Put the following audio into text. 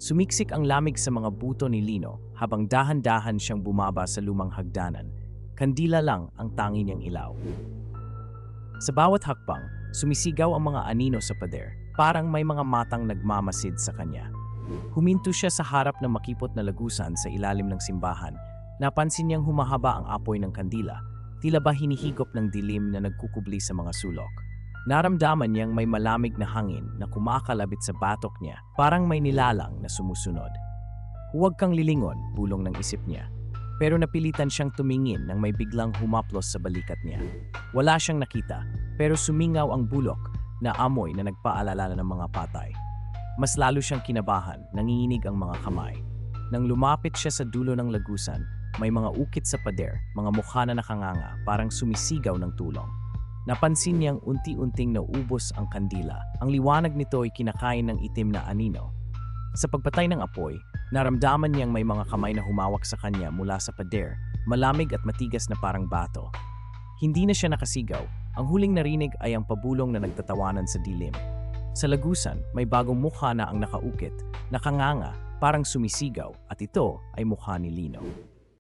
Sumiksik ang lamig sa mga buto ni Lino habang dahan-dahan siyang bumaba sa lumang hagdanan. Kandila lang ang tangi niyang ilaw. Sa bawat hakbang, sumisigaw ang mga anino sa pader, parang may mga matang nagmamasid sa kanya. Huminto siya sa harap ng makipot na lagusan sa ilalim ng simbahan. Napansin niyang humahaba ang apoy ng kandila, tila ba hinihigop ng dilim na nagkukubli sa mga sulok. Naramdaman niyang may malamig na hangin na kumakalabit sa batok niya, parang may nilalang na sumusunod. Huwag kang lilingon, bulong ng isip niya. Pero napilitan siyang tumingin nang may biglang humaplos sa balikat niya. Wala siyang nakita, pero sumingaw ang bulok na amoy na nagpaalala ng mga patay. Mas lalo siyang kinabahan, nanginginig ang mga kamay. Nang lumapit siya sa dulo ng lagusan, may mga ukit sa pader, mga mukha na nakanganga, parang sumisigaw ng tulong. Napansin niyang unti-unting naubos ang kandila. Ang liwanag nito ay kinakain ng itim na anino. Sa pagpatay ng apoy, naramdaman niyang may mga kamay na humawak sa kanya mula sa pader, malamig at matigas na parang bato. Hindi na siya nakasigaw. Ang huling narinig ay ang pabulong na nagtatawanan sa dilim. Sa lagusan, may bagong mukha na ang nakaukit, nakanganga, parang sumisigaw, at ito ay mukha ni Lino.